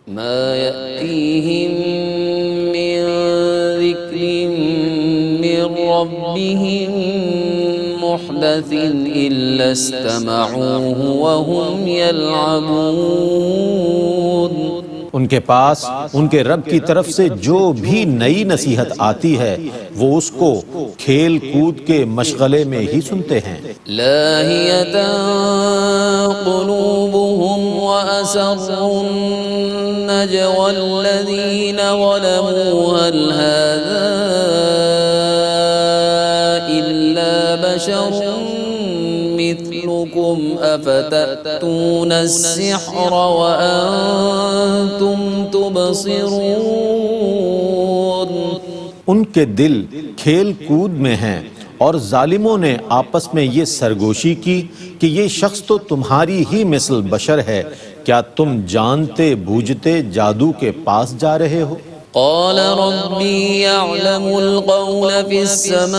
ما يأتيهم من ذكر من ربهم محدث إلا استمعوه وهم يلعبون۔ ان کے پاس ان کے رب کی طرف سے جو بھی نئی نصیحت آتی ہے وہ اس کو کھیل کود کے مشغلے میں ہی سنتے ہیں۔ لاهية قلوبهم وأسروا النجوى الذين ظلموا هل هذا إلا بشر مثلكم أفتأتون السحر وأنتم تبصرون۔ ان کے دل کھیل کود میں ہیں اور ظالموں نے آپس میں یہ سرگوشی کی کہ یہ شخص تو تمہاری ہی مثل بشر ہے، کیا تم جانتے بوجھتے جادو کے پاس جا رہے ہو؟ قال ربي يعلم القول في السماء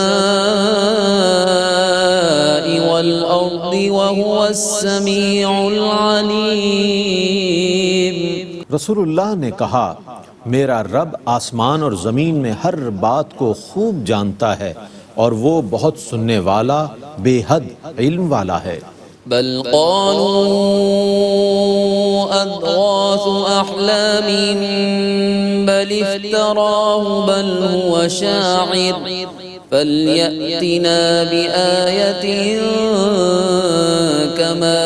والأرض وهو السميع العليم۔ رسول اللہ نے کہا میرا رب آسمان اور زمین میں ہر بات کو خوب جانتا ہے اور وہ بہت سننے والا بے حد علم والا ہے۔ بل قالوا أضغاث أحلام بل افتراه بل هو شاعر فليأتنا بآية كما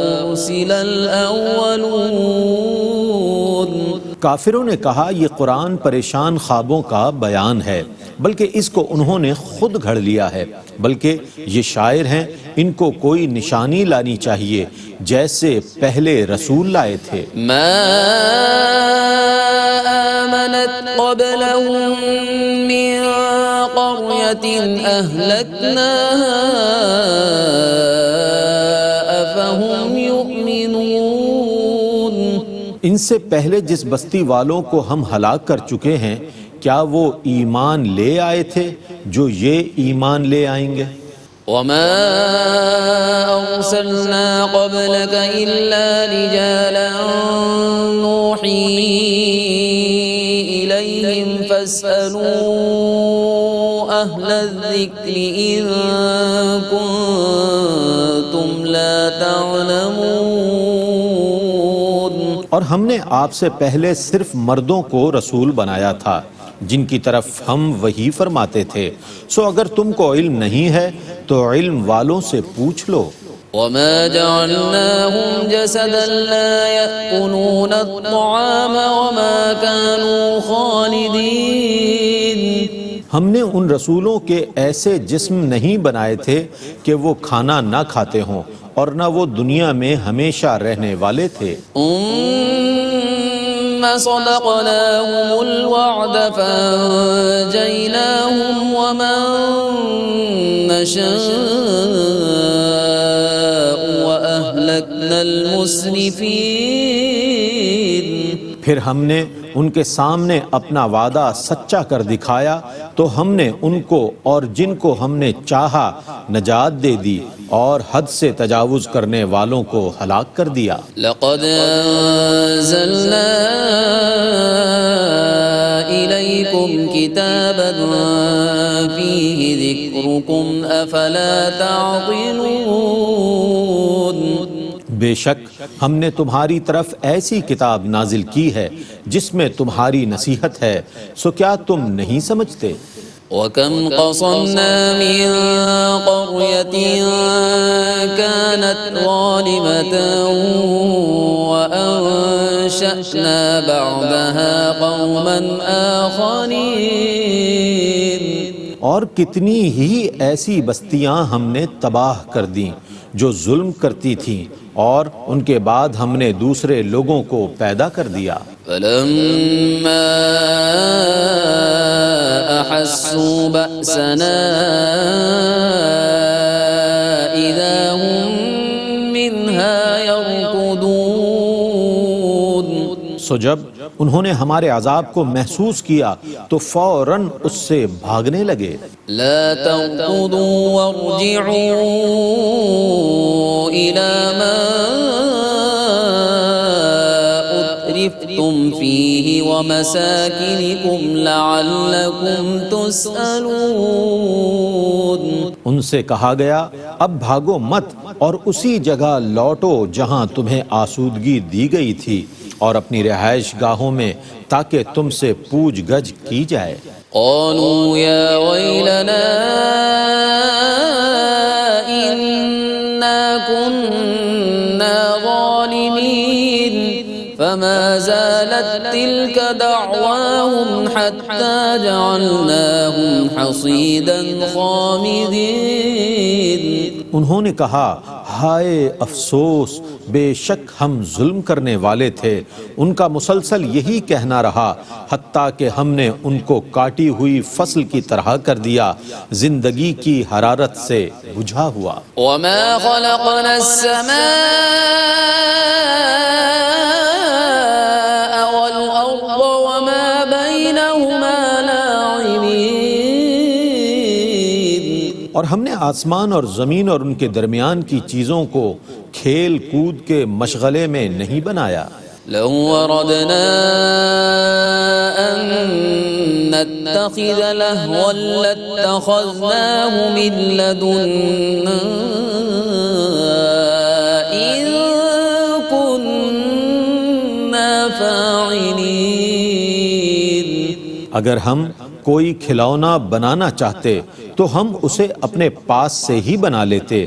أرسل الأولون۔ کافروں نے کہا یہ قرآن پریشان خوابوں کا بیان ہے، بلکہ اس کو انہوں نے خود گھڑ لیا ہے، بلکہ یہ شاعر ہیں، ان کو کوئی نشانی لانی چاہیے جیسے پہلے رسول لائے تھے۔ ما آمنت قبلهم من قرية أهلكناها أفهم يؤمنون۔ ان سے پہلے جس بستی والوں کو ہم ہلاک کر چکے ہیں کیا وہ ایمان لے آئے تھے جو یہ ایمان لے آئیں گے؟ وما أرسلنا قبلك إلا رجالا نوحي إليهم فاسألوا أهل الذكر إن كنتم لا تعلمون۔ اور ہم نے آپ سے پہلے صرف مردوں کو رسول بنایا تھا جن کی طرف ہم وحی فرماتے تھے، سو اگر تم کو علم نہیں ہے تو علم والوں سے پوچھ لو۔ وما جعلناهم جسدا لا يأكلون الطعام وما كانوا خالدين۔ ہم نے ان رسولوں کے ایسے جسم نہیں بنائے تھے کہ وہ کھانا نہ کھاتے ہوں اور نہ وہ دنیا میں ہمیشہ رہنے والے تھے۔ ثم صدقناهم الوعد فأنجيناهم ومن نشاء وأهلكنا المسرفين۔ پھر ہم نے ان کے سامنے اپنا وعدہ سچا کر دکھایا تو ہم نے ان کو اور جن کو ہم نے چاہا نجات دے دی اور حد سے تجاوز کرنے والوں کو ہلاک کر دیا۔ لقد أنزلنا إليكم كتابا فيه ذكركم أفلا تعقلون۔ بے شک ہم نے تمہاری طرف ایسی کتاب نازل کی ہے جس میں تمہاری نصیحت ہے، سو کیا تم نہیں سمجھتے؟ وَكَمْ قَصَمْنَا مِن قَرْيَةٍ كَانَتْ ظَالِمَةً وَأَنشَأْنَا بَعْدَهَا قَوْمًا آخَرِينَ۔ اور کتنی ہی ایسی بستیاں ہم نے تباہ کر دیں جو ظلم کرتی تھیں، اور ان کے بعد ہم نے دوسرے لوگوں کو پیدا کر دیا۔ فَلَمَّا أَحَسُّوا بَأْسَنَا إِذَا هُمْ مِنْهَا يَرْكُضُونَ۔ سو جب انہوں نے ہمارے عذاب کو محسوس کیا تو فوراً اس سے بھاگنے لگے۔ لا تركضوا وارجعوا إلى ما أترفتم فيه ومساكنكم لعلكم تسألون. ان سے کہا گیا اب بھاگو مت اور اسی جگہ لوٹو جہاں تمہیں آسودگی دی گئی تھی اور اپنی رہائش گاہوں میں تاکہ تم سے پوچھ گچھ کی جائے. قالوا يا ويلنا إنا كنا ظالمين فما زالت تلك دعواهم حتى جعلناهم حصيدا خامدين. انہوں نے کہا ہائے افسوس، بے شک ہم ظلم کرنے والے تھے. ان کا مسلسل یہی کہنا رہا حتیٰ کہ ہم نے ان کو کاٹی ہوئی فصل کی طرح کر دیا، زندگی کی حرارت سے بجھا ہوا. وما خلقنا السماء والأرض وما بينهما لاعبين. اور ہم نے آسمان اور زمین اور ان کے درمیان کی چیزوں کو کھیل کود کے مشغلے میں نہیں بنایا. لو وردنا أن نتخذ لهوا لاتخذناه من لدنا إن كنا فاعلين. اگر ہم کوئی کھلونا بنانا چاہتے تو ہم اسے اپنے پاس سے ہی بنا لیتے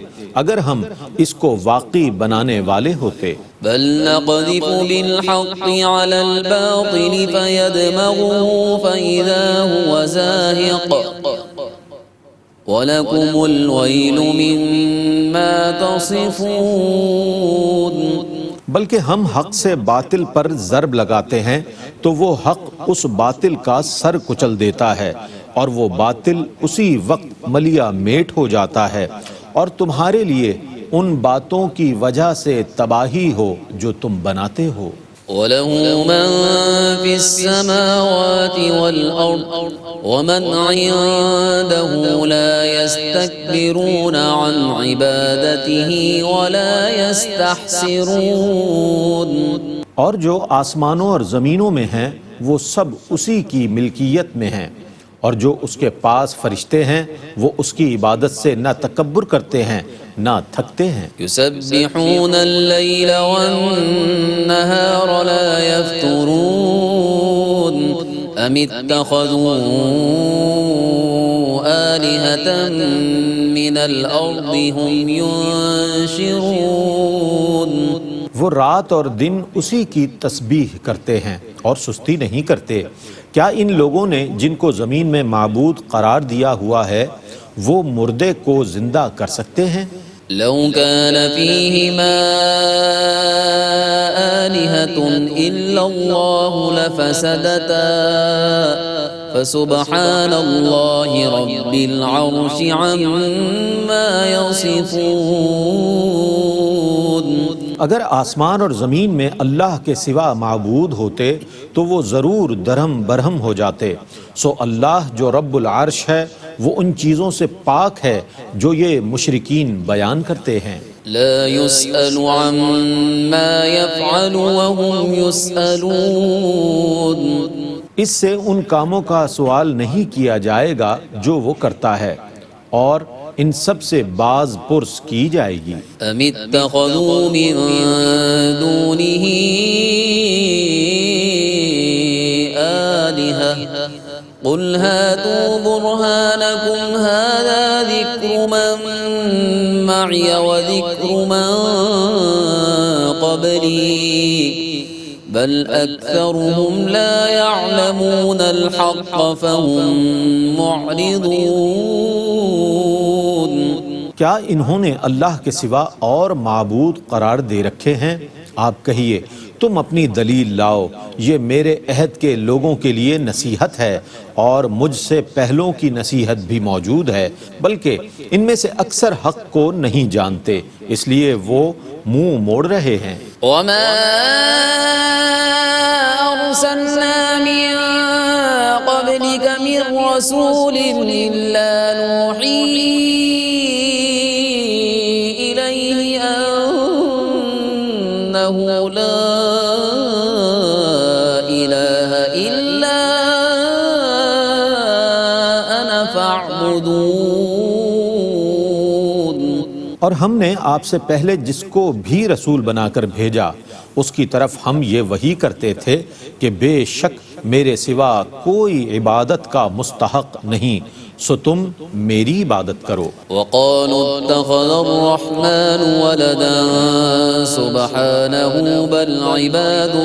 اگر ہم اس کو واقعی بنانے والے ہوتے. بل نقذف بالحق على الباطل فيدمغه فإذا هو زاهق وَلَكُمُ الْوَيْلُ مِمَّا تَصِفُونَ. بلکہ ہم حق سے باطل پر ضرب لگاتے ہیں تو وہ حق اس باطل کا سر کچل دیتا ہے اور وہ باطل اسی وقت ملیا میٹ ہو جاتا ہے، اور تمہارے لیے ان باتوں کی وجہ سے تباہی ہو جو تم بناتے ہو. وَلَهُ مَن فِي السَّمَاوَاتِ وَالْأَرْضِ وَمَنْ عِندَهُ لَا يَسْتَكْبِرُونَ عَنْ عِبَادَتِهِ وَلَا يَسْتَحْسِرُونَ. اور جو آسمانوں اور زمینوں میں ہیں وہ سب اسی کی ملکیت میں ہیں، اور جو اس کے پاس فرشتے ہیں وہ اس کی عبادت سے نہ تکبر کرتے ہیں نہ تھکتے ہیں. يسبحون الليل والنهار لا يفترون أم اتخذوا آلهة من الأرض هم ينشرون. وہ رات اور دن اسی کی تسبیح کرتے ہیں اور سستی نہیں کرتے. کیا ان لوگوں نے جن کو زمین میں معبود قرار دیا ہوا ہے وہ مردے کو زندہ کر سکتے ہیں؟ لو كان فيهما آلهة إلا الله لفسدتا فسبحان الله رب العرش عما يصفون. اگر آسمان اور زمین میں اللہ کے سوا معبود ہوتے تو وہ ضرور درہم برہم ہو جاتے. سو اللہ جو رب العرش ہے وہ ان چیزوں سے پاک ہے جو یہ مشرکین بیان کرتے ہیں. لا يسأل عما يفعل وهم يسألون. اس سے ان کاموں کا سوال نہیں کیا جائے گا جو وہ کرتا ہے اور ان سب سے باز پرس کی جائے گی. ام اتخذوا من دونه آلهة قل هاتوا برهانكم هذا ذكر من معي وذكر من قبلي بل أكثرهم لا يعلمون الحق فهم معرضون. کیا انہوں نے اللہ کے سوا اور معبود قرار دے رکھے ہیں؟ آپ کہیے تم اپنی دلیل لاؤ، یہ میرے عہد کے لوگوں کے لیے نصیحت ہے اور مجھ سے پہلوں کی نصیحت بھی موجود ہے، بلکہ ان میں سے اکثر حق کو نہیں جانتے اس لیے وہ منہ موڑ رہے ہیں. وما أرسلنا من قبلك من رسول إلا نوحي إليه أنه لا اور ہم نے آپ سے پہلے جس کو بھی رسول بنا کر بھیجا اس کی طرف ہم یہ وحی کرتے تھے کہ بے شک میرے سوا کوئی عبادت کا مستحق نہیں، سو تم میری عبادت کرو۔ وقالوا اتخذ الرحمن ولدا سبحانه بل عباد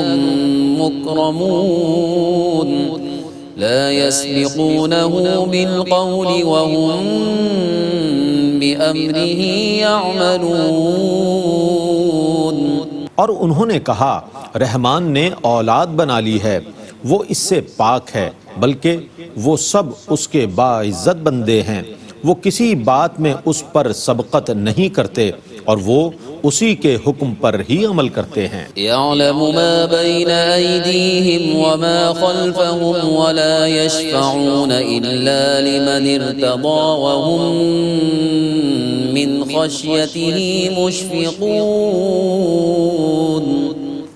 مكرمون لا يسبقونه بالقول وهم بأمره يعملون۔ اور انہوں نے کہا رحمان نے اولاد بنا لی ہے، وہ اس سے پاک ہے، بلکہ وہ سب اس کے باعزت بندے ہیں، وہ کسی بات میں اس پر سبقت نہیں کرتے اور وہ اسی کے حکم پر ہی عمل کرتے ہیں۔ يعلم ما بين أيديهم وما خلفهم ولا يشفعون إلا لمن ارتضى وهم من خشيته مشفقون۔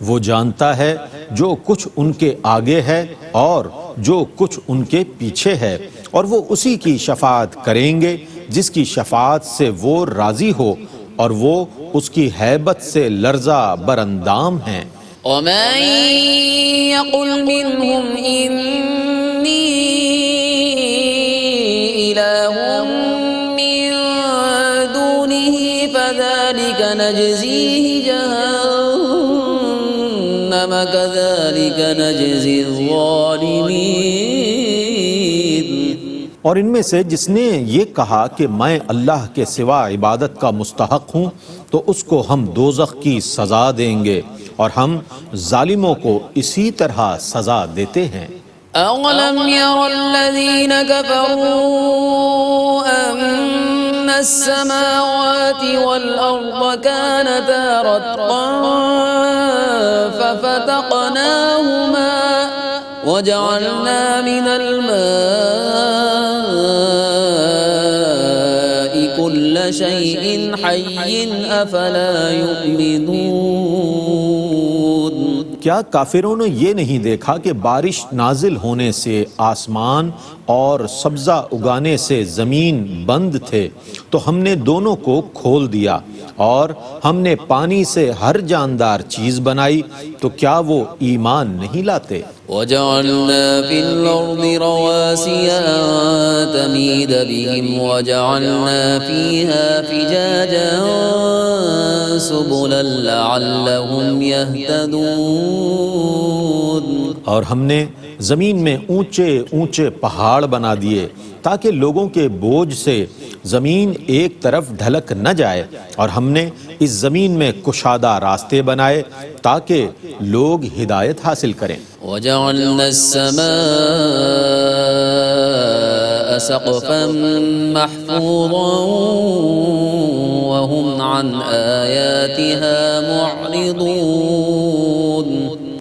وہ جانتا ہے جو کچھ ان کے آگے ہے اور جو کچھ ان کے پیچھے ہے، اور وہ اسی کی شفاعت کریں گے جس کی شفاعت سے وہ راضی ہو، اور وہ اس کی ہیبت سے لرزہ براندام ہیں۔ ومن يقل منهم إني إله من دونه فذلك نجزيه جهنم كذلك نجزي الظالمين۔ اور ان میں سے جس نے یہ کہا کہ میں اللہ کے سوا عبادت کا مستحق ہوں تو اس کو ہم دوزخ کی سزا دیں گے، اور ہم ظالموں کو اسی طرح سزا دیتے ہیں۔ أَوَلَمْ يَرَ الَّذِينَ كَفَرُوا أَنَّ السَّمَاوَاتِ وَالْأَرْضَ كَانَتَا رَتْقًا فَفَتَقْنَاهُمَا وَجَعَلْنَا مِنَ الْمَاءِ كُلَّ شَيْءٍ حَيٍّ أَفَلَا يُؤْمِنُونَ۔ کیا کافروں نے یہ نہیں دیکھا کہ بارش نازل ہونے سے آسمان اور سبزہ اگانے سے زمین بند تھے، تو ہم نے دونوں کو کھول دیا، اور ہم نے پانی سے ہر جاندار چیز بنائی، تو کیا وہ ایمان نہیں لاتے؟ وَجَعَلْنَا فِي الْأَرْضِ رَوَاسِيَ أَن تَمِيدَ بِهِمْ وَجَعَلْنَا فِيهَا فِجَاجًا سُبُلًا لَعَلَّهُمْ يَهْتَدُونَ۔ اور ہم نے زمین میں اونچے اونچے پہاڑ بنا دیے تاکہ لوگوں کے بوجھ سے زمین ایک طرف ڈھلک نہ جائے، اور ہم نے اس زمین میں کشادہ راستے بنائے تاکہ لوگ ہدایت حاصل کریں۔ وَجَعَلْنَا السَّمَاءَ سَقْفًا مَحْفُوظًا وَهُمْ عَنْ آيَاتِهَا مُعْرِضُونَ۔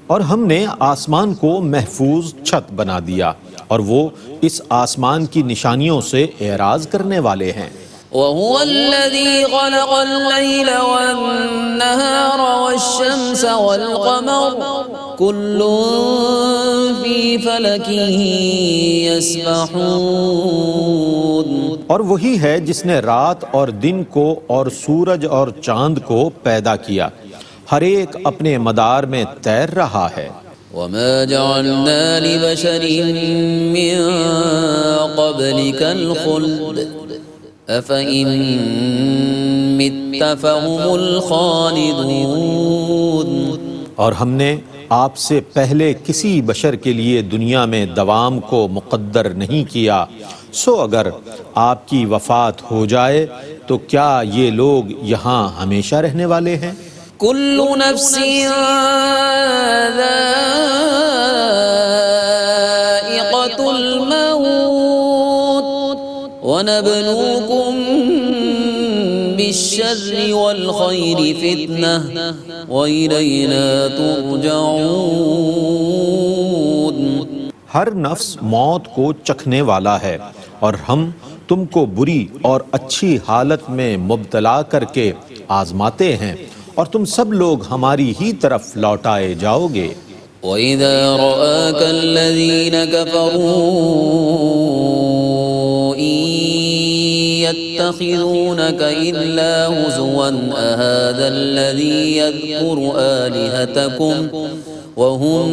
اور ہم نے آسمان کو محفوظ چھت بنا دیا، اور وہ اس آسمان کی نشانیوں سے اعراض کرنے والے ہیں۔ وَهُوَ الَّذِي خَلَقَ اللَّيْلَ وَالنَّهَارَ وَالشَّمْسَ وَالْقَمَرَ كُلٌّ فِي فَلَكٍ يَسْبَحُونَ۔ اور وہی ہے جس نے رات اور دن کو اور سورج اور چاند کو پیدا کیا، ہر ایک اپنے مدار میں تیر رہا ہے۔ وَمَا جَعَلْنَا لِبَشَرٍ مِّن قَبْلِكَ الْخُلْدَ أَفَإِن مِّتَّ فَهُمُ الْخَالِدُونَ۔ اور ہم نے آپ سے پہلے کسی بشر کے لیے دنیا میں دوام کو مقدر نہیں کیا، سو اگر آپ کی وفات ہو جائے تو کیا یہ لوگ یہاں ہمیشہ رہنے والے ہیں؟ كل نفس ذائقة الموت ونبلوكم بالشر والخير فتنة وإلينا ترجعون۔ ہر نفس موت کو چکھنے والا ہے، اور ہم تم کو بری اور اچھی حالت میں مبتلا کر کے آزماتے ہیں، اور تم سب لوگ ہماری ہی طرف لوٹائے جاؤ گے۔ وَإِذَا رَآكَ الَّذِينَ كَفَرُوا إِن يتخذونك إلا هزوا أهذا الذي يذكر آلهتكم وهم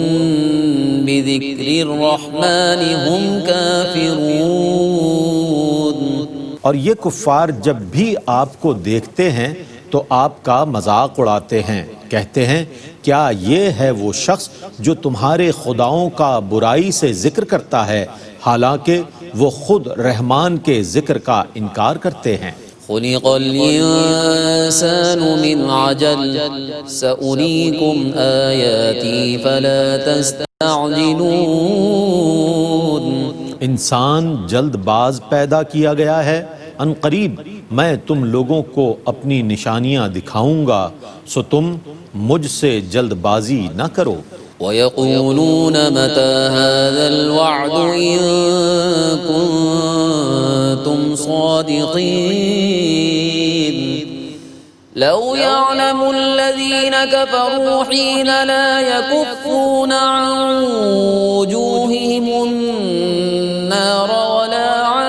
بذكر الرحمن هم كافرون۔ اور یہ کفار جب بھی آپ کو دیکھتے ہیں تو آپ کا مذاق اڑاتے ہیں، کہتے ہیں کیا یہ ہے وہ شخص جو تمہارے خداؤں کا برائی سے ذکر کرتا ہے، حالانکہ وہ خود رحمان کے ذکر کا انکار کرتے ہیں۔ خلق الإنسان من عجل سأريكم آياتي فلا تستعجلون۔ انسان جلد باز پیدا کیا گیا ہے، ان قریب میں تم لوگوں کو اپنی نشانیاں دکھاؤں گا، سو تم مجھ سے جلد بازی نہ کرو۔ وَيَقُولُونَ مَتَى هَذَا الْوَعْدُ إِن كُنتُمْ صَادِقِينَ لَوْ يَعْلَمُ الَّذِينَ كَفَرُوا حِينَ لَا يَكُفُّونَ عَن وُجُوهِهِمُ النَّارَ وَلَا عَن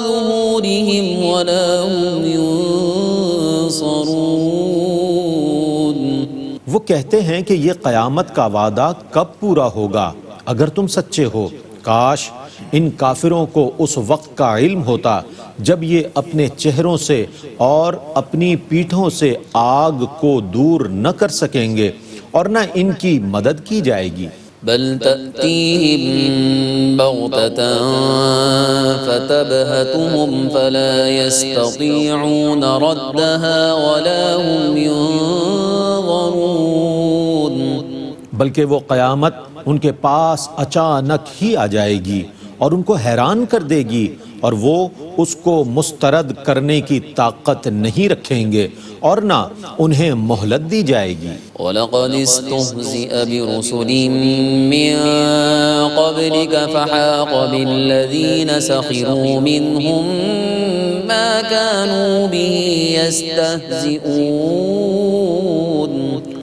ظُهُورِهِمْ وَلَا هُمْ يُنصَرُونَ۔ وہ کہتے ہیں کہ یہ قیامت کا وعدہ کب پورا ہوگا؟ اگر تم سچے ہو، کاش ان کافروں کو اس وقت کا علم ہوتا جب یہ اپنے چہروں سے اور اپنی پیٹھوں سے آگ کو دور نہ کر سکیں گے اور نہ ان کی مدد کی جائے گی۔ بل تأتيهم بغتة فتبهتهم فلا يستطيعون ردها ولا هم ينظرون۔ بلکہ وہ قیامت ان کے پاس اچانک ہی آ جائے گی اور ان کو حیران کر دے گی اور وہ اس کو مسترد کرنے کی طاقت نہیں رکھیں گے اور نہ انہیں مہلت دی جائے گی۔ وَلَقَدِ اسْتُهْزِئَ بِرُسُلٍ مِّن قَبْلِكَ فَحَاقَ بِالَّذِينَ سَخِرُوا مِنْهُم مَّا كَانُوا بِهِ يَسْتَهْزِئُونَ۔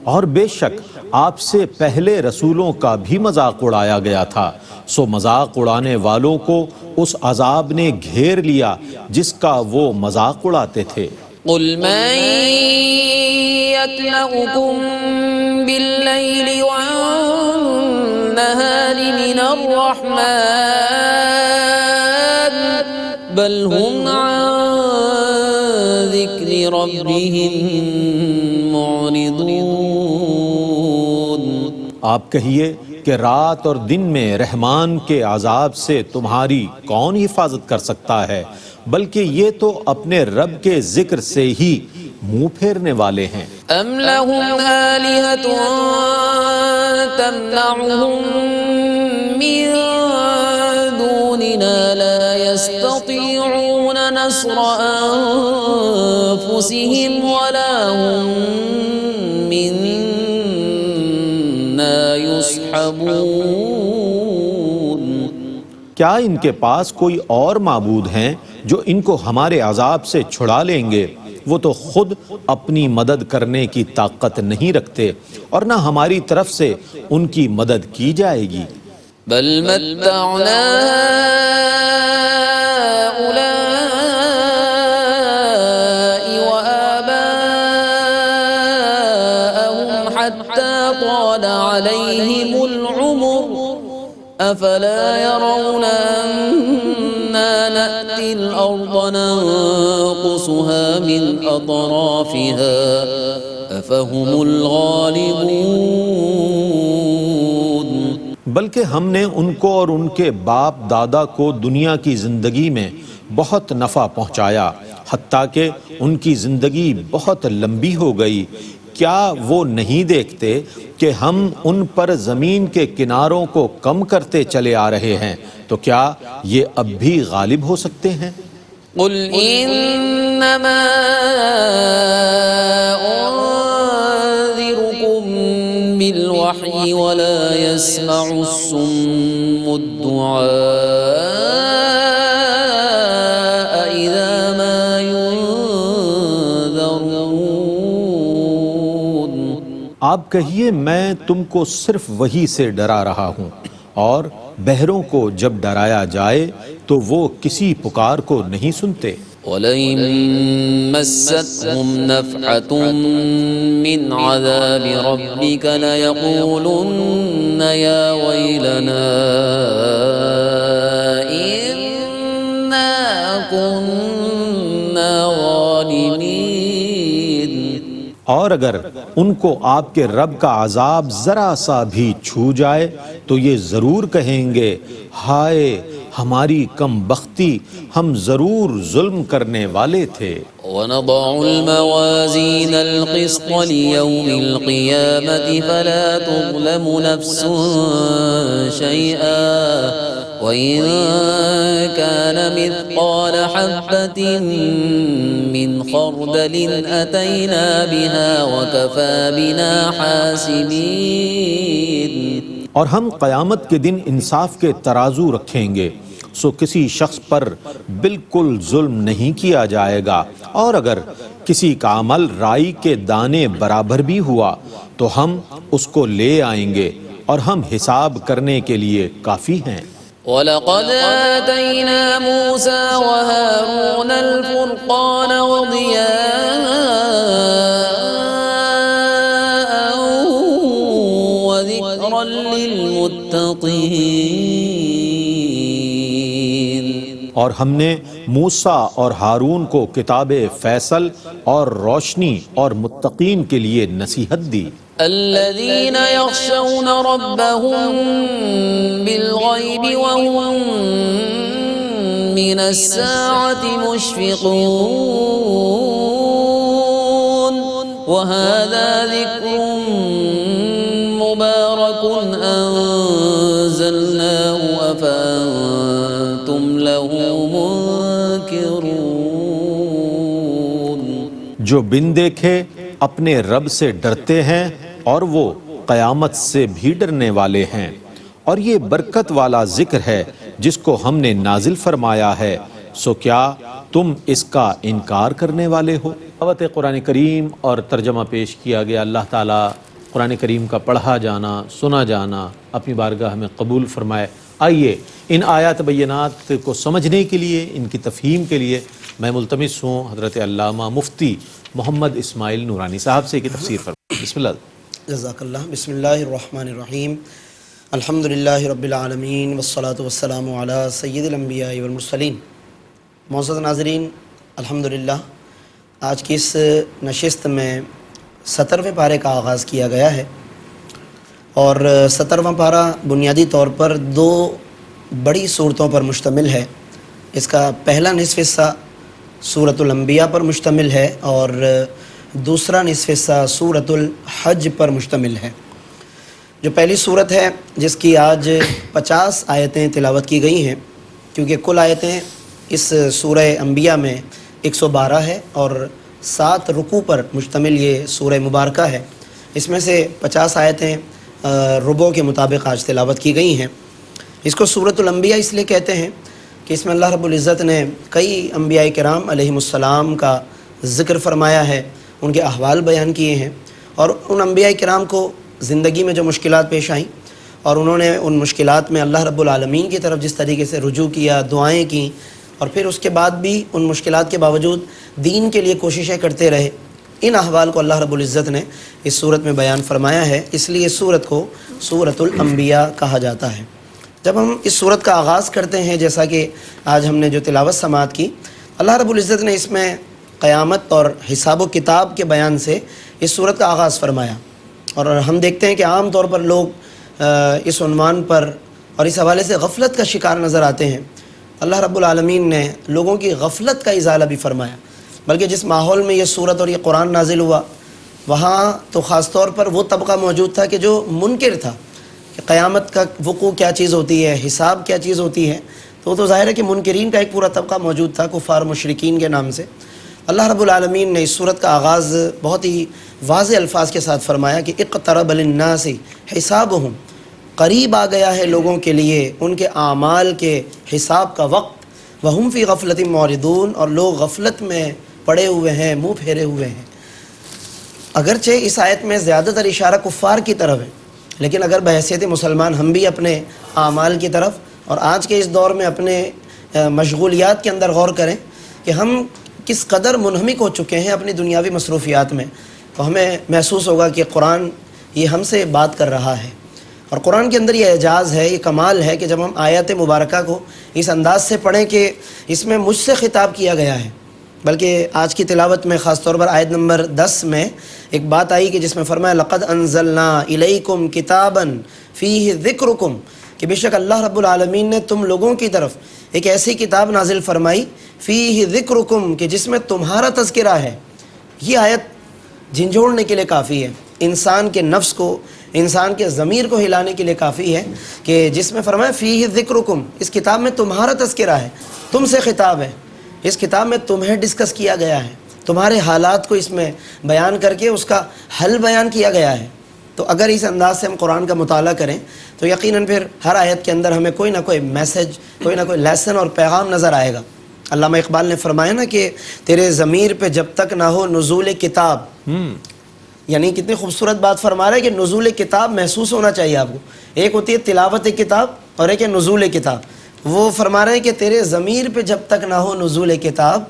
اور بے شک آپ سے پہلے رسولوں کا بھی مذاق اڑایا گیا تھا، سو مذاق اڑانے والوں کو اس عذاب نے گھیر لیا جس کا وہ مذاق اڑاتے تھے۔ قُلْ مَن يَكْلَؤُكُم بِاللَّيْلِ وَالنَّهَارِ مِنَ الرَّحْمَنِ بَلْ هُمْ عَن ذِكْرِ رَبِّهِم مُّعْرِضُونَ۔ آپ کہیے کہ رات اور دن میں رحمان کے عذاب سے تمہاری کون حفاظت کر سکتا ہے، بلکہ یہ تو اپنے رب کے ذکر سے ہی منہ پھیرنے والے ہیں۔ ام لهم آلهة تمنعهم من دوننا لا يستطيعون نصر أنفسهم ولا هم منا يصحبون۔ کیا ان کے پاس کوئی اور معبود ہیں جو ان کو ہمارے عذاب سے چھڑا لیں گے؟ وہ تو خود اپنی مدد کرنے کی طاقت نہیں رکھتے اور نہ ہماری طرف سے ان کی مدد کی جائے گی۔ بل متعنا هؤلاء وآباءهم حتى طال عليهم العمر أفلا يرون أنا نأتي الأرض ننقصها من أطرافها أفهم الغالبون۔ بلکہ ہم نے ان کو اور ان کے باپ دادا کو دنیا کی زندگی میں بہت نفع پہنچایا، حتیٰ کہ ان کی زندگی بہت لمبی ہو گئی۔ کیا وہ نہیں دیکھتے کہ ہم ان پر زمین کے کناروں کو کم کرتے چلے آ رہے ہیں؟ تو کیا یہ اب بھی غالب ہو سکتے ہیں؟ قل انما انذركم بالوحی ولا يسمع الصم الدعاء اذا ما ينذرون۔ آپ کہیے میں تم کو صرف وحی سے ڈرا رہا ہوں، اور بہروں کو جب ڈرایا جائے تو وہ کسی پکار کو نہیں سنتے۔ وَلَئِن مَسَّتْهُمْ نَفْحَةٌ مِّنْ عَذَابِ رَبِّكَ لَيَقُولُنَّ يَا وَيْلَنَا إِنَّا كُنَّا ظَالِمِينَ۔ اور اگر ان کو آپ کے رب کا عذاب ذرا سا بھی چھو جائے تو یہ ضرور کہیں گے، ہائے ہماری کم بختی، ہم ضرور ظلم کرنے والے تھے۔ وَنَضَعُ الْمَوَازِينَ الْقِسْطَ لِيَوْمِ الْقِيَامَةِ فَلَا تُظْلَمُ نَفْسٌ شَيْئًا وَإِن كَانَ مِثْقَالَ حَبَّةٍ مِّنْ خَرْدَلٍ أَتَيْنَا بِهَا وَكَفَى بِنَا حَاسِبِينَ۔ اور ہم قیامت کے دن انصاف کے ترازو رکھیں گے، سو کسی شخص پر بالکل ظلم نہیں کیا جائے گا، اور اگر کسی کا عمل رائی کے دانے برابر بھی ہوا تو ہم اس کو لے آئیں گے، اور ہم حساب کرنے کے لیے کافی ہیں۔ وَلَقَدْ آتَيْنَا مُوسَى وَهَارُونَ الْفُرْقَانَ وَضِيَاءً وَذِكْرًا لِّلْمُتَّقِينَ۔ اور ہم نے موسیٰ اور ہارون کو کتاب فیصل اور روشنی اور متقین کے لیے نصیحت دی۔ الذين يخشون ربهم بالغيب وهم من الساعة مشفقون وهذا ذكر مبارك أنزلناه أفأنتم له منكرون۔ جو بن دیکھے اپنے رب سے ڈرتے ہیں اور وہ قیامت سے بھی ڈرنے والے ہیں، اور یہ برکت والا ذکر ہے جس کو ہم نے نازل فرمایا ہے، سو کیا تم اس کا انکار کرنے والے ہو؟ تلاوت قرآن کریم اور ترجمہ پیش کیا گیا۔ اللہ تعالیٰ قرآن کریم کا پڑھا جانا، سنا جانا اپنی بارگاہ میں قبول فرمائے۔ آئیے ان آیات بینات کو سمجھنے کے لیے، ان کی تفہیم کے لیے میں ملتمس ہوں حضرت علامہ مفتی محمد اسماعیل نورانی صاحب سے کی تفسیر فرمائیں۔ بسم اللہ۔ جزاک اللہ۔ بسم اللہ الرحمن الرحیم۔ الحمدللہ رب العالمین والصلاة والسلام علی سید الانبیاء والمرسلین۔ معزز ناظرین، الحمدللہ آج کی اس نشست میں 17ویں پارے کا آغاز کیا گیا ہے، اور 17واں پارہ بنیادی طور پر 2 بڑی صورتوں پر مشتمل ہے۔ اس کا پہلا نصف حصہ سورۃ الانبیاء پر مشتمل ہے، اور دوسرا نصف حصہ سورۃ الحج پر مشتمل ہے۔ جو پہلی صورت ہے جس کی آج 50 آیتیں تلاوت کی گئی ہیں، کیونکہ کل آیتیں اس سورہ انبیاء میں 112 ہے اور 7 رکوع پر مشتمل یہ سورہ مبارکہ ہے۔ اس میں سے 50 آیتیں ربع کے مطابق آج تلاوت کی گئی ہیں۔ اس کو سورۃ الانبیاء اس لیے کہتے ہیں کہ اس میں اللہ رب العزت نے کئی انبیاء کرام علیہم السلام کا ذکر فرمایا ہے، ان کے احوال بیان کیے ہیں، اور ان انبیاء کرام کو زندگی میں جو مشکلات پیش آئیں اور انہوں نے ان مشکلات میں اللہ رب العالمین کی طرف جس طریقے سے رجوع کیا، دعائیں کیں، اور پھر اس کے بعد بھی ان مشکلات کے باوجود دین کے لیے کوششیں کرتے رہے، ان احوال کو اللہ رب العزت نے اس صورت میں بیان فرمایا ہے۔ اس لیے اس صورت کو سورۃ الانبیاء کہا جاتا ہے۔ جب ہم اس صورت کا آغاز کرتے ہیں، جیسا کہ آج ہم نے جو تلاوت سماعت کی، اللہ رب العزت نے اس میں قیامت اور حساب و کتاب کے بیان سے اس صورت کا آغاز فرمایا، اور ہم دیکھتے ہیں کہ عام طور پر لوگ اس عنوان پر اور اس حوالے سے غفلت کا شکار نظر آتے ہیں۔ اللہ رب العالمین نے لوگوں کی غفلت کا ازالہ بھی فرمایا، بلکہ جس ماحول میں یہ صورت اور یہ قرآن نازل ہوا، وہاں تو خاص طور پر وہ طبقہ موجود تھا کہ جو منکر تھا کہ قیامت کا وقوع کیا چیز ہوتی ہے، حساب کیا چیز ہوتی ہے، تو ظاہر ہے کہ منکرین کا ایک پورا طبقہ موجود تھا، کفار مشرکین کے نام سے۔ اللہ رب العالمین نے اس صورت کا آغاز بہت ہی واضح الفاظ کے ساتھ فرمایا کہ اقترب للناس حسابہم، قریب آ گیا ہے لوگوں کے لیے ان کے اعمال کے حساب کا وقت، وہم فی غفلت معرضون، اور لوگ غفلت میں پڑے ہوئے ہیں، منہ پھیرے ہوئے ہیں۔ اگرچہ اس آیت میں زیادہ تر اشارہ کفار کی طرف ہے، لیکن اگر بحیثیت مسلمان ہم بھی اپنے اعمال کی طرف اور آج کے اس دور میں اپنے مشغولیات کے اندر غور کریں کہ ہم کس قدر منہمک ہو چکے ہیں اپنی دنیاوی مصروفیات میں، تو ہمیں محسوس ہوگا کہ قرآن یہ ہم سے بات کر رہا ہے۔ اور قرآن کے اندر یہ اعجاز ہے، یہ کمال ہے کہ جب ہم آیات مبارکہ کو اس انداز سے پڑھیں کہ اس میں مجھ سے خطاب کیا گیا ہے، بلکہ آج کی تلاوت میں خاص طور پر آیت نمبر 10 میں ایک بات آئی کہ جس میں فرمایا لقد انزلنا الیکم کتابا فیہ ذکرکم، کہ بے شک اللہ رب العالمین نے تم لوگوں کی طرف ایک ایسی کتاب نازل فرمائی فیہ ذکرکم، کہ جس میں تمہارا تذکرہ ہے۔ یہ آیت جھنجھوڑنے کے لیے کافی ہے، انسان کے نفس کو، انسان کے ضمیر کو ہلانے کے لیے کافی ہے کہ جس میں فرمایا فیہ ذکرکم، اس کتاب میں تمہارا تذکرہ ہے، تم سے خطاب ہے، اس کتاب میں تمہیں ڈسکس کیا گیا ہے، تمہارے حالات کو اس میں بیان کر کے اس کا حل بیان کیا گیا ہے۔ تو اگر اس انداز سے ہم قرآن کا مطالعہ کریں تو یقیناً پھر ہر آیت کے اندر ہمیں کوئی نہ کوئی میسج، کوئی نہ کوئی لیسن اور پیغام نظر آئے گا۔ علامہ اقبال نے فرمایا نا کہ تیرے ضمیر پہ جب تک نہ ہو نزول کتاب، یعنی کتنی خوبصورت بات فرما رہا ہے کہ نزول کتاب محسوس ہونا چاہیے آپ کو۔ ایک ہوتی ہے تلاوت کتاب اور ایک ہے نزول کتاب۔ وہ فرما رہے ہیں کہ تیرے ضمیر پہ جب تک نہ ہو نزول کتاب،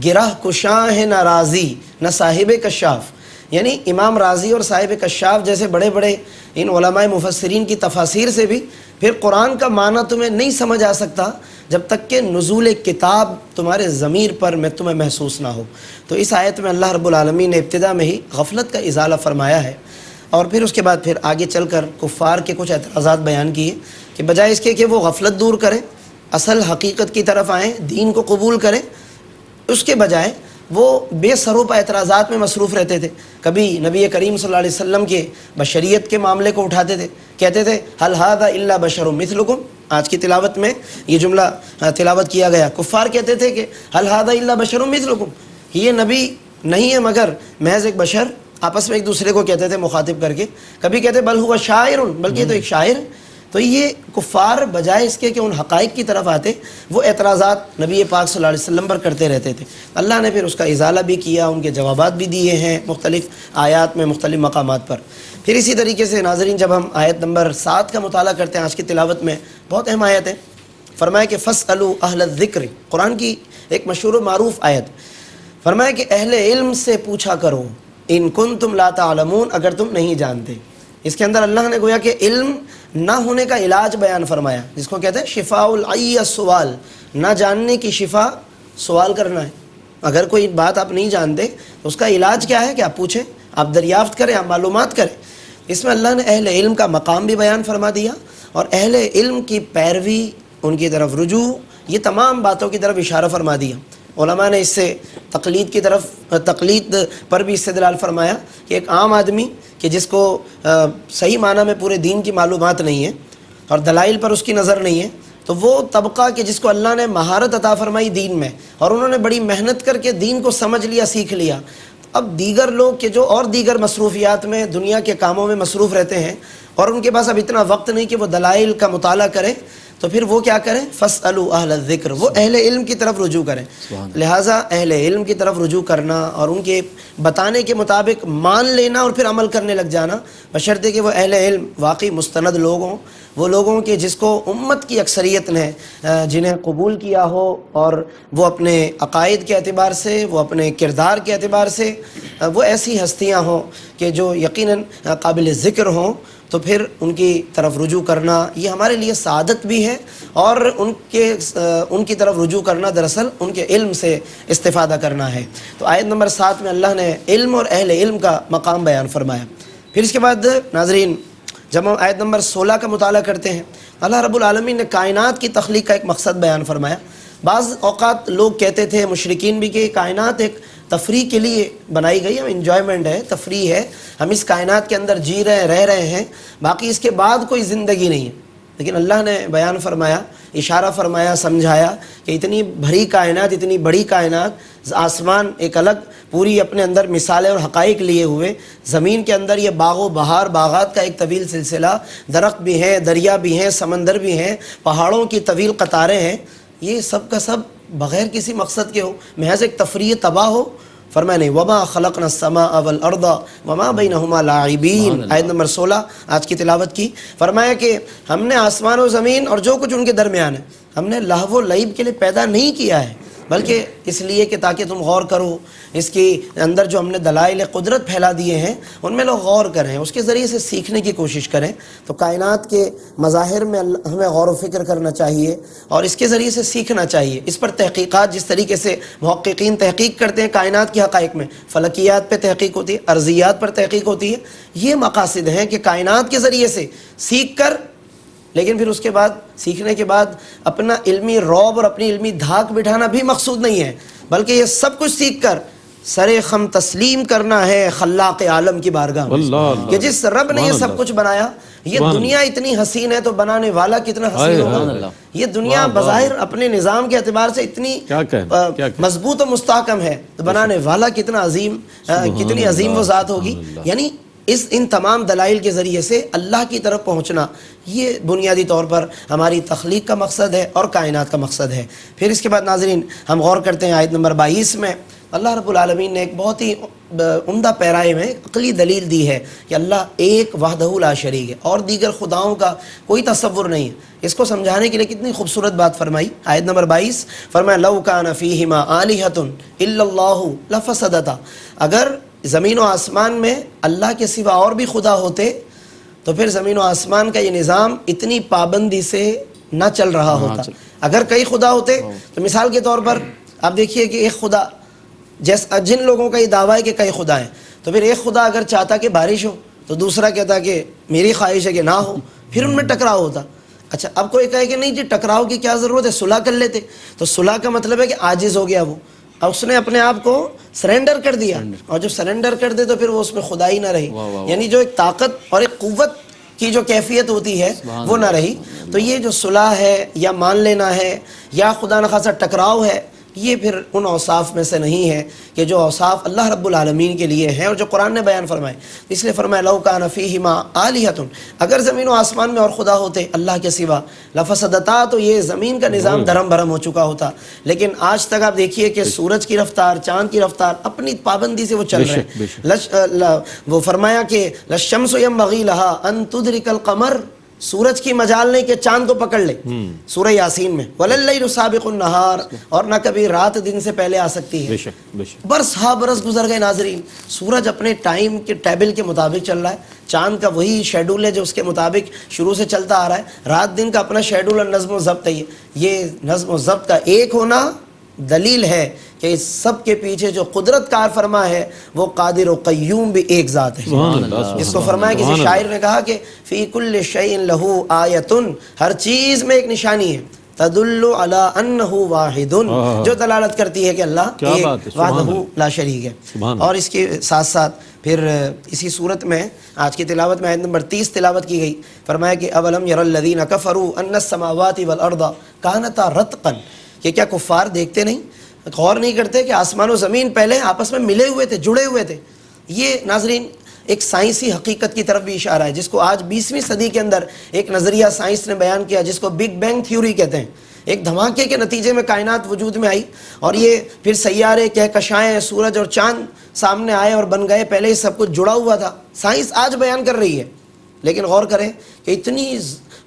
گرہ کشاں ہے نہ راضی نہ صاحب کشاف، یعنی امام راضی اور صاحب کشاف جیسے بڑے بڑے ان علماء مفسرین کی تفاسیر سے بھی پھر قرآن کا معنی تمہیں نہیں سمجھ آ سکتا جب تک کہ نزول کتاب تمہارے ضمیر پر میں تمہیں محسوس نہ ہو۔ تو اس آیت میں اللہ رب العالمین نے ابتدا میں ہی غفلت کا ازالہ فرمایا ہے، اور پھر اس کے بعد پھر آگے چل کر کفار کے کچھ اعتراضات بیان کیے کہ بجائے اس کے کہ وہ غفلت دور کریں، اصل حقیقت کی طرف آئیں، دین کو قبول کریں، اس کے بجائے وہ بے سروپا اعتراضات میں مصروف رہتے تھے۔ کبھی نبی کریم صلی اللہ علیہ وسلم کے بشریت کے معاملے کو اٹھاتے تھے، کہتے تھے حل ھذا الا بشر مثلکم۔ آج کی تلاوت میں یہ جملہ تلاوت کیا گیا، کفار کہتے تھے کہ حل ھذا الا بشر مثلکم، یہ نبی نہیں ہے مگر محض ایک بشر، آپس میں ایک دوسرے کو کہتے تھے مخاطب کر کے۔ کبھی کہتے بل ہوا شاعر، بلکہ یہ تو ایک شاعر ہے۔ تو یہ کفار بجائے اس کے کہ ان حقائق کی طرف آتے، وہ اعتراضات نبی پاک صلی اللہ علیہ وسلم پر کرتے رہتے تھے۔ اللہ نے پھر اس کا ازالہ بھی کیا، ان کے جوابات بھی دیے ہیں مختلف آیات میں مختلف مقامات پر۔ پھر اسی طریقے سے ناظرین جب ہم آیت نمبر 7 کا مطالعہ کرتے ہیں آج کی تلاوت میں، بہت اہم آیت ہے۔ فرمایا کہ فاسألوا اہل الذکر، قرآن کی ایک مشہور و معروف آیت، فرمایا کہ اہل علم سے پوچھا کرو ان کنتم لا تعلمون، اگر تم نہیں جانتے۔ اس کے اندر اللہ نے گویا کہ علم نہ ہونے کا علاج بیان فرمایا، جس کو کہتے ہیں شفاء العی السؤال، نہ جاننے کی شفا سوال کرنا ہے۔ اگر کوئی بات آپ نہیں جانتے تو اس کا علاج کیا ہے کہ آپ پوچھیں، آپ دریافت کریں، آپ معلومات کریں۔ اس میں اللہ نے اہل علم کا مقام بھی بیان فرما دیا، اور اہل علم کی پیروی، ان کی طرف رجوع، یہ تمام باتوں کی طرف اشارہ فرما دیا۔ علماء نے اس سے تقلید پر بھی استدلال فرمایا کہ ایک عام آدمی کہ جس کو صحیح معنی میں پورے دین کی معلومات نہیں ہے اور دلائل پر اس کی نظر نہیں ہے، تو وہ طبقہ کہ جس کو اللہ نے مہارت عطا فرمائی دین میں، اور انہوں نے بڑی محنت کر کے دین کو سمجھ لیا، سیکھ لیا، اب دیگر لوگ کہ جو اور دیگر مصروفیات میں دنیا کے کاموں میں مصروف رہتے ہیں اور ان کے پاس اب اتنا وقت نہیں کہ وہ دلائل کا مطالعہ کریں، تو پھر وہ کیا کریں؟ فاسألوا اہل الذکر، وہ اہل علم کی طرف رجوع کریں۔ لہٰذا اہل علم کی طرف رجوع کرنا اور ان کے بتانے کے مطابق مان لینا اور پھر عمل کرنے لگ جانا، بشرطے کہ وہ اہل علم واقعی مستند لوگ ہوں، وہ لوگوں کے جس کو امت کی اکثریت نے جنہیں قبول کیا ہو، اور وہ اپنے عقائد کے اعتبار سے، وہ اپنے کردار کے اعتبار سے وہ ایسی ہستیاں ہوں کہ جو یقیناً قابل ذکر ہوں، تو پھر ان کی طرف رجوع کرنا یہ ہمارے لیے سعادت بھی ہے، اور ان کی طرف رجوع کرنا دراصل ان کے علم سے استفادہ کرنا ہے۔ تو آیت نمبر 7 میں اللہ نے علم اور اہل علم کا مقام بیان فرمایا۔ پھر اس کے بعد ناظرین جب ہم آیت نمبر 16 کا مطالعہ کرتے ہیں، اللہ رب العالمین نے کائنات کی تخلیق کا ایک مقصد بیان فرمایا۔ بعض اوقات لوگ کہتے تھے، مشرکین بھی، کہ کائنات ایک تفریح کے لیے بنائی گئی ہے، انجوائمنٹ ہے، تفریح ہے، ہم اس کائنات کے اندر جی رہے ہیں، رہ رہے ہیں، باقی اس کے بعد کوئی زندگی نہیں ہے۔ لیکن اللہ نے بیان فرمایا، اشارہ فرمایا، سمجھایا کہ اتنی بھری کائنات، اتنی بڑی کائنات، آسمان ایک الگ پوری اپنے اندر مثالیں اور حقائق لیے ہوئے، زمین کے اندر یہ باغ و بہار، باغات کا ایک طویل سلسلہ، درخت بھی ہیں، دریا بھی ہیں، سمندر بھی ہیں، پہاڑوں کی طویل قطاریں ہیں، یہ سب کا سب بغیر کسی مقصد کے ہو، محض ایک تفریح تباہ ہو۔ فرمایا نہیں، وما خلقنا السماء والارض وما بینہما لاعبین، آیت نمبر 16 آج کی تلاوت کی۔ فرمایا کہ ہم نے آسمان و زمین اور جو کچھ ان کے درمیان ہے، ہم نے لہو و لعب کے لیے پیدا نہیں کیا ہے، بلکہ اس لیے کہ تاکہ تم غور کرو، اس کے اندر جو ہم نے دلائل قدرت پھیلا دیے ہیں ان میں لوگ غور کریں، اس کے ذریعے سے سیکھنے کی کوشش کریں۔ تو کائنات کے مظاہر میں ہمیں غور و فکر کرنا چاہیے اور اس کے ذریعے سے سیکھنا چاہیے۔ اس پر تحقیقات جس طریقے سے محققین تحقیق کرتے ہیں کائنات کے حقائق میں، فلکیات پہ تحقیق ہوتی ہے، ارضیات پر تحقیق ہوتی ہے، یہ مقاصد ہیں کہ کائنات کے ذریعے سے سیکھ کر، لیکن پھر اس کے بعد سیکھنے کے بعد اپنا علمی رعب اور اپنی علمی دھاک بٹھانا بھی مقصود نہیں ہے، بلکہ یہ سب کچھ سیکھ کر سر خم تسلیم کرنا ہے خلاق عالم کی بارگاہ میں کہ جس رب نے یہ سب کچھ بنایا، یہ دنیا اتنی حسین ہے تو بنانے والا کتنا حسین ہوگا۔ یہ دنیا بظاہر اپنے نظام کے اعتبار سے اتنی مضبوط و مستحکم ہے تو بنانے والا کتنا عظیم، کتنی عظیم وہ ذات ہوگی۔ یعنی ان تمام دلائل کے ذریعے سے اللہ کی طرف پہنچنا، یہ بنیادی طور پر ہماری تخلیق کا مقصد ہے اور کائنات کا مقصد ہے۔ پھر اس کے بعد ناظرین ہم غور کرتے ہیں آیت نمبر 22 میں اللہ رب العالمین نے ایک بہت ہی عمدہ پیرائے میں عقلی دلیل دی ہے کہ اللہ ایک وحدہ لا شریک ہے اور دیگر خداؤں کا کوئی تصور نہیں ہے۔ اس کو سمجھانے کے لیے کتنی خوبصورت بات فرمائی۔ آیت نمبر 22 فرمایا لو کان فیہما آلہۃ الا اللہ لفسدتا، اگر زمین و آسمان میں اللہ کے سوا اور بھی خدا ہوتے تو پھر زمین و آسمان کا یہ نظام اتنی پابندی سے نہ چل رہا ہوتا۔ اگر کئی خدا ہوتے تو مثال کے طور پر آپ دیکھیے کہ ایک خدا، جیسا جن لوگوں کا یہ دعویٰ ہے کہ کئی خدا ہیں، تو پھر ایک خدا اگر چاہتا کہ بارش ہو تو دوسرا کہتا کہ میری خواہش ہے کہ نہ ہو، پھر ان میں ٹکراؤ ہوتا۔ اچھا اب کوئی کہے کہ نہیں جی ٹکراؤ کی کیا ضرورت ہے، صلح کر لیتے، تو صلح کا مطلب ہے کہ عاجز ہو گیا وہ، اب اس نے اپنے آپ کو سرنڈر کر دیا، اور جب سرنڈر کر دے تو پھر وہ اس میں خدائی نہ رہی، یعنی جو ایک طاقت اور ایک قوت کی جو کیفیت ہوتی ہے وہ نہ رہی۔ تو یہ جو صلح ہے یا مان لینا ہے یا خدا نخواستہ ٹکراؤ ہے، یہ پھر ان اوصاف میں سے نہیں ہے کہ جو اوصاف اللہ رب العالمین کے لیے ہیں اور جو قرآن نے بیان فرمائے۔ اس لیے فرمایا لو کان فیہما آلہۃ، اگر زمین و آسمان میں اور خدا ہوتے اللہ کے سوا لفسدتا، تو یہ زمین کا نظام دھرم بھرم ہو چکا ہوتا۔ لیکن آج تک آپ دیکھیے کہ سورج کی رفتار، چاند کی رفتار اپنی پابندی سے وہ چل رہے ہیں۔ وہ فرمایا کہ للشمس ینبغی لہا ان تدرک القمر، سورج کی مجال نہیں کہ چاند کو پکڑ لے، سورہ یاسین میں وَلَلَّيْلُ سَابِقُ النَّهَارِ، اور نہ کبھی رات دن سے پہلے آ سکتی ہے۔ برس ہا برس گزر گئے ناظرین، سورج اپنے ٹائم کے ٹیبل کے مطابق چل رہا ہے، چاند کا وہی شیڈول ہے جو اس کے مطابق شروع سے چلتا آ رہا ہے، رات دن کا اپنا شیڈول اور نظم و ضبط ہے۔ یہ نظم و ضبط کا ایک ہونا دلیل ہے کہ اس سب کے پیچھے جو قدرت کار فرما ہے وہ قادر و قیوم بھی ایک ذات ہے۔ اس کو فرمایا کسی شاعر نے کہا کہ فی کل شیء لہ آیۃ، ہر چیز میں ایک نشانی ہے، تدل علی انہ واحد، جو دلالت کرتی ہے کہ اللہ ایک وحدہ لا شریک ہے۔ اور اس کے ساتھ ساتھ پھر اسی صورت میں آج کی تلاوت میں آیت نمبر 30 تلاوت کی گئی، فرمایا کہ اولم یر الذین کفروا ان السماوات والارض کانتا رتقا، کہ کیا کفار دیکھتے نہیں، غور نہیں کرتے کہ آسمان و زمین پہلے آپس میں ملے ہوئے تھے، جڑے ہوئے تھے۔ یہ ناظرین ایک سائنسی حقیقت کی طرف بھی اشارہ ہے، جس کو آج 20ویں صدی کے اندر ایک نظریہ سائنس نے بیان کیا جس کو بگ بینگ تھیوری کہتے ہیں۔ ایک دھماکے کے نتیجے میں کائنات وجود میں آئی اور یہ پھر سیارے، کہکشائیں، سورج اور چاند سامنے آئے اور بن گئے، پہلے ہی سب کچھ جڑا ہوا تھا۔ سائنس آج بیان کر رہی ہے، لیکن غور کریں کہ اتنی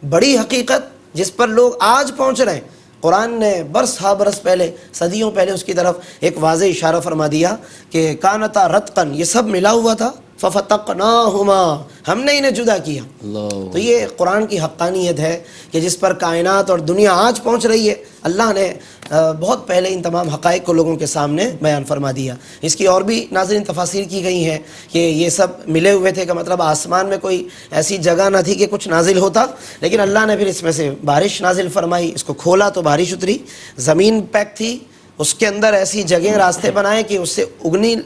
بڑی حقیقت جس پر لوگ آج پہنچ رہے ہیں، قرآن نے برس ہا برس پہلے، صدیوں پہلے اس کی طرف ایک واضح اشارہ فرما دیا کہ کانتا رتقن، یہ سب ملا ہوا تھا، ففتقناہما، ہم نے انہیں جدا کیا۔ تو یہ قرآن کی حقانیت ہے کہ جس پر کائنات اور دنیا آج پہنچ رہی ہے، اللہ نے بہت پہلے ان تمام حقائق کو لوگوں کے سامنے بیان فرما دیا۔ اس کی اور بھی ناظرین تفاسیر کی گئی ہیں کہ یہ سب ملے ہوئے تھے کا مطلب آسمان میں کوئی ایسی جگہ نہ تھی کہ کچھ نازل ہوتا، لیکن اللہ نے پھر اس میں سے بارش نازل فرمائی، اس کو کھولا تو بارش اتری، زمین پیک تھی، اس کے اندر ایسی جگہیں راستے بنائے کہ اس سے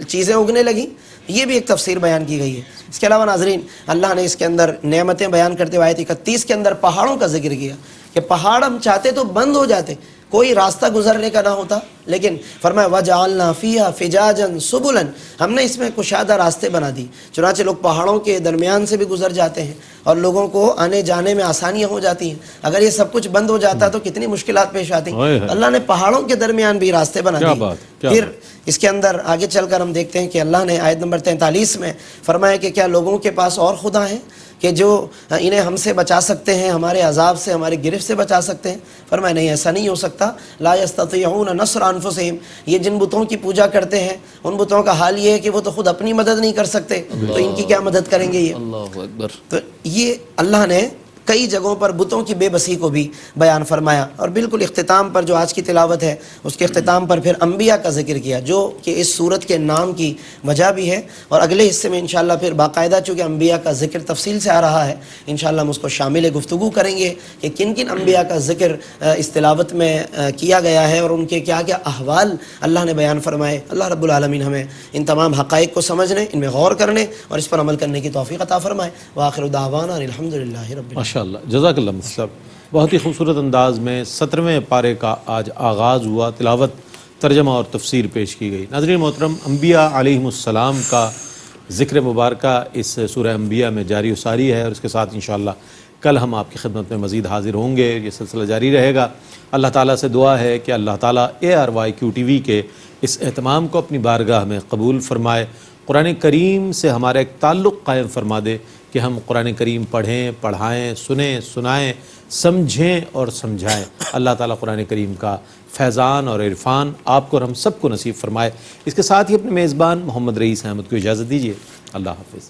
چیزیں اگنے لگیں۔ یہ بھی ایک تفسیر بیان کی گئی ہے۔ اس کے علاوہ ناظرین اللہ نے اس کے اندر نعمتیں بیان کرتے ہوئے آیت 31 کے اندر پہاڑوں کا ذکر کیا کہ پہاڑ ہم چاہتے تو بند ہو جاتے، کوئی راستہ گزرنے کا نہ ہوتا، لیکن فرمایا وَجَعَلْنَا فِيهَا فِجَاجًا سُبُلًا، ہم نے اس میں کشادہ راستے بنا دی، چنانچہ لوگ پہاڑوں کے درمیان سے بھی گزر جاتے ہیں اور لوگوں کو آنے جانے میں آسانیاں ہو جاتی ہیں۔ اگر یہ سب کچھ بند ہو جاتا تو کتنی مشکلات پیش آتی۔ اللہ نے پہاڑوں کے درمیان بھی راستے بنا دیے۔ پھر اس کے اندر آگے چل کر ہم دیکھتے ہیں کہ اللہ نے آیت نمبر 43 میں فرمایا کہ کیا لوگوں کے پاس اور خدا ہیں؟ کہ جو انہیں ہم سے بچا سکتے ہیں، ہمارے عذاب سے، ہمارے گرفت سے بچا سکتے ہیں؟ فرمایا نہیں، ایسا نہیں ہو سکتا. لا یستطیعون نصر انفسہم، یہ جن بتوں کی پوجا کرتے ہیں ان بتوں کا حال یہ ہے کہ وہ تو خود اپنی مدد نہیں کر سکتے، تو ان کی کیا مدد کریں گے یہ؟ اللہ اکبر. تو یہ اللہ نے کئی جگہوں پر بتوں کی بے بسی کو بھی بیان فرمایا. اور بالکل اختتام پر جو آج کی تلاوت ہے اس کے اختتام پر پھر انبیاء کا ذکر کیا، جو کہ اس صورت کے نام کی وجہ بھی ہے. اور اگلے حصے میں انشاءاللہ پھر باقاعدہ چونکہ انبیاء کا ذکر تفصیل سے آ رہا ہے، انشاءاللہ ہم اس کو شامل گفتگو کریں گے کہ کن کن انبیاء کا ذکر اس تلاوت میں کیا گیا ہے اور ان کے کیا کیا احوال اللہ نے بیان فرمائے. اللہ رب العالمین ہمیں ان تمام حقائق کو سمجھنے، ان میں غور کرنے اور اس پر عمل کرنے کی توفیق عطا فرمائے. وآخر دعوانا الحمدللہ رب العالمین. ماشاءاللہ، جزاک اللہ مصطفیٰ. بہت ہی خوبصورت انداز میں 17ویں پارے کا آج آغاز ہوا، تلاوت، ترجمہ اور تفسیر پیش کی گئی. ناظرین محترم، انبیاء علیہم السلام کا ذکر مبارکہ اس سورہ انبیاء میں جاری و ساری ہے، اور اس کے ساتھ انشاءاللہ کل ہم آپ کی خدمت میں مزید حاضر ہوں گے. یہ سلسلہ جاری رہے گا. اللہ تعالیٰ سے دعا ہے کہ اللہ تعالیٰ ARYQ TV کے اس اہتمام کو اپنی بارگاہ میں قبول فرمائے، قرآن کریم سے ہمارا ایک تعلق قائم فرما دے کہ ہم قرآن کریم پڑھیں، پڑھائیں، سنیں، سنائیں، سمجھیں اور سمجھائیں. اللہ تعالیٰ قرآن کریم کا فیضان اور عرفان آپ کو اور ہم سب کو نصیب فرمائے. اس کے ساتھ ہی اپنے میزبان محمد رئیس احمد کو اجازت دیجیے. اللہ حافظ.